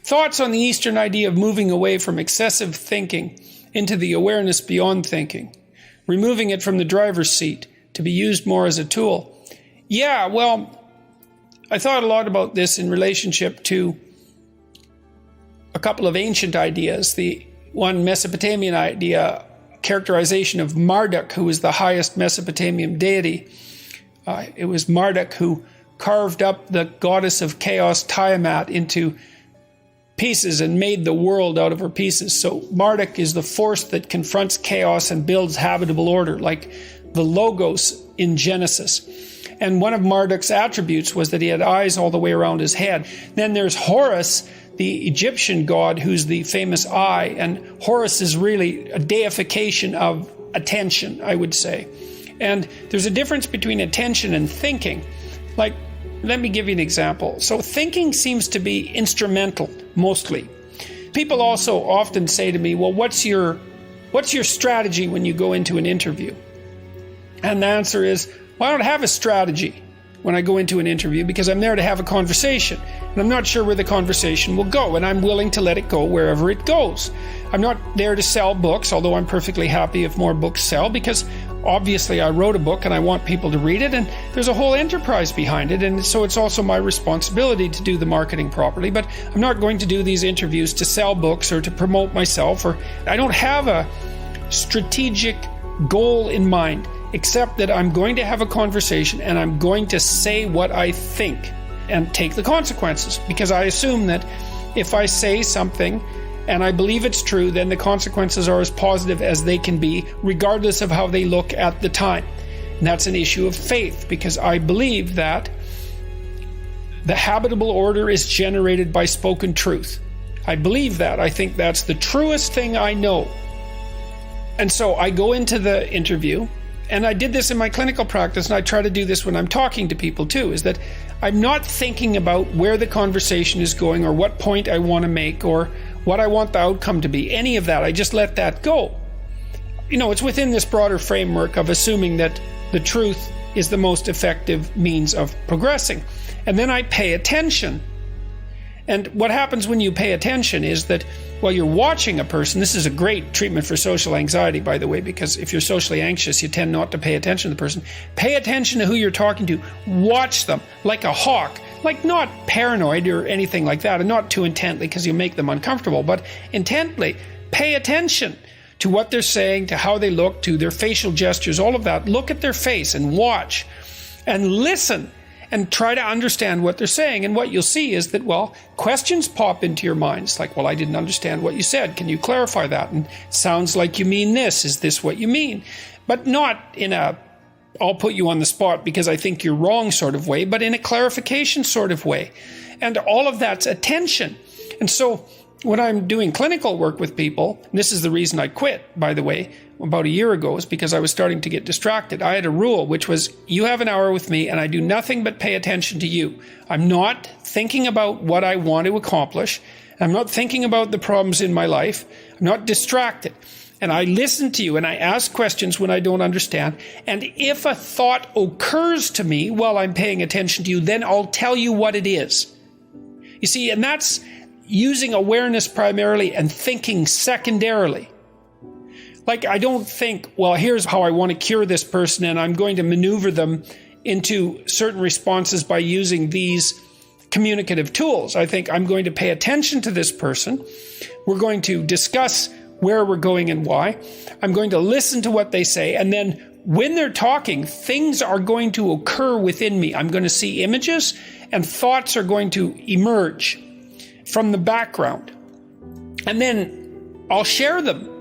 Thoughts on the Eastern idea of moving away from excessive thinking into the awareness beyond thinking, removing it from the driver's seat to be used more as a tool. Yeah, well, I thought a lot about this in relationship to a couple of ancient ideas. The one Mesopotamian idea, characterization of Marduk, who was the highest Mesopotamian deity. It was Marduk who carved up the goddess of chaos, Tiamat, into pieces and made the world out of her pieces. So Marduk is the force that confronts chaos and builds habitable order, like the Logos in Genesis. And one of Marduk's attributes was that he had eyes all the way around his head. Then there's Horus, the Egyptian god, who's the famous eye. And Horus is really a deification of attention, I would say. And there's a difference between attention and thinking. Like, let me give you an example. So thinking seems to be instrumental, mostly. People also often say to me, well, what's your strategy when you go into an interview? And the answer is, well, I don't have a strategy when I go into an interview because I'm there to have a conversation. And I'm not sure where the conversation will go, and I'm willing to let it go wherever it goes. I'm not there to sell books, although I'm perfectly happy if more books sell, because obviously I wrote a book and I want people to read it, and there's a whole enterprise behind it, and so it's also my responsibility to do the marketing properly. But I'm not going to do these interviews to sell books or to promote myself, or I don't have a strategic goal in mind, except that I'm going to have a conversation and I'm going to say what I think and take the consequences, because I assume that if I say something and I believe it's true, then the consequences are as positive as they can be, regardless of how they look at the time. And that's an issue of faith, because I believe that the habitable order is generated by spoken truth. I believe that. I think that's the truest thing I know. And so I go into the interview, and I did this in my clinical practice, and I try to do this when I'm talking to people too, is that I'm not thinking about where the conversation is going or what point I want to make or what I want the outcome to be. Any of that, I just let that go. You know, it's within this broader framework of assuming that the truth is the most effective means of progressing. And then I pay attention. And what happens when you pay attention is that while you're watching a person, this is a great treatment for social anxiety, by the way, because if you're socially anxious, you tend not to pay attention to the person. Pay attention to who you're talking to. Watch them like a hawk, like not paranoid or anything like that, and not too intently because you make them uncomfortable, but intently. Pay attention to what they're saying, to how they look, to their facial gestures, all of that. Look at their face and watch and listen. And try to understand what they're saying. And what you'll see is that, well, questions pop into your mind. It's like, well, I didn't understand what you said. Can you clarify that? And sounds like you mean this. Is this what you mean? But not in a, I'll put you on the spot because I think you're wrong sort of way, but in a clarification sort of way. And all of that's attention. And so when I'm doing clinical work with people, and this is the reason I quit, by the way, about a year ago, is because I was starting to get distracted. I had a rule, which was, you have an hour with me and I do nothing but pay attention to you. I'm not thinking about what I want to accomplish. I'm not thinking about the problems in my life. I'm not distracted. And I listen to you and I ask questions when I don't understand. And if a thought occurs to me while I'm paying attention to you, then I'll tell you what it is. You see, and that's using awareness primarily and thinking secondarily. Like, I don't think, well, here's how I want to cure this person and I'm going to maneuver them into certain responses by using these communicative tools. I think I'm going to pay attention to this person. We're going to discuss where we're going and why. I'm going to listen to what they say. And then when they're talking, things are going to occur within me. I'm going to see images and thoughts are going to emerge from the background. And then I'll share them.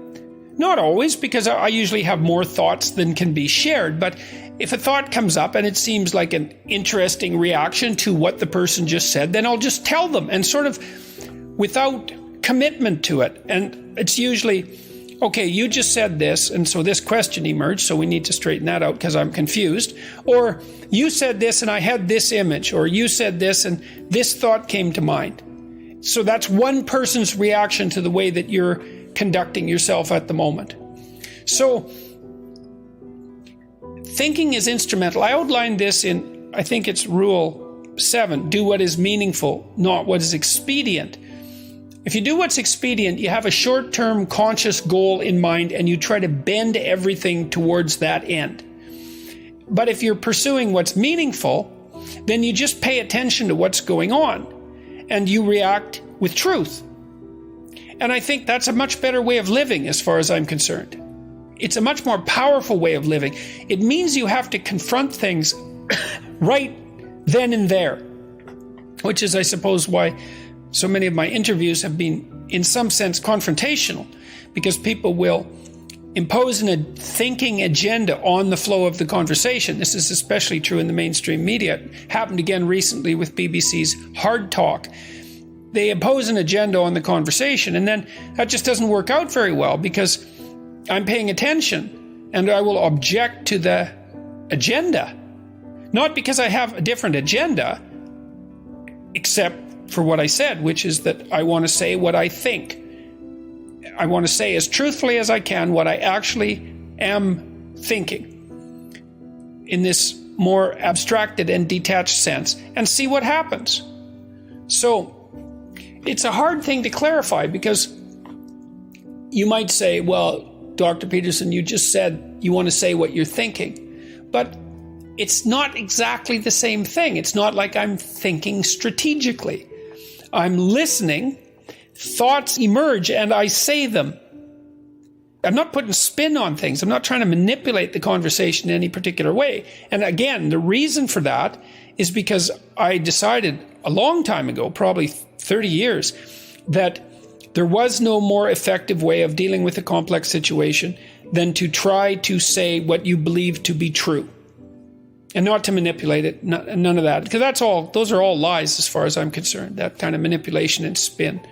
Not always, because I usually have more thoughts than can be shared. But if a thought comes up and it seems like an interesting reaction to what the person just said, then I'll just tell them and sort of without commitment to it. And it's usually, okay, you just said this, and so this question emerged, so we need to straighten that out because I'm confused. Or you said this and I had this image, or you said this and this thought came to mind. So that's one person's reaction to the way that you're conducting yourself at the moment. So thinking is instrumental. I outlined this in, I think it's rule 7, do what is meaningful, not what is expedient. If you do what's expedient, you have a short-term conscious goal in mind and you try to bend everything towards that end. But if you're pursuing what's meaningful, then you just pay attention to what's going on and you react with truth. And I think that's a much better way of living as far as I'm concerned. It's a much more powerful way of living. It means you have to confront things right then and there, which is, I suppose, why so many of my interviews have been, in some sense, confrontational, because people will impose a thinking agenda on the flow of the conversation. This is especially true in the mainstream media. It happened again recently with BBC's Hard Talk. They impose an agenda on the conversation, and then that just doesn't work out very well because I'm paying attention and I will object to the agenda. Not because I have a different agenda, except for what I said, which is that I want to say what I think. I want to say as truthfully as I can what I actually am thinking in this more abstracted and detached sense and see what happens. So it's a hard thing to clarify because you might say, well, Dr. Peterson, you just said you want to say what you're thinking. But it's not exactly the same thing. It's not like I'm thinking strategically. I'm listening, thoughts emerge, and I say them. I'm not putting spin on things. I'm not trying to manipulate the conversation in any particular way. And again, the reason for that is because I decided a long time ago, probably 30 years, that there was no more effective way of dealing with a complex situation than to try to say what you believe to be true. And not to manipulate it, none of that. Because those are all lies as far as I'm concerned, that kind of manipulation and spin.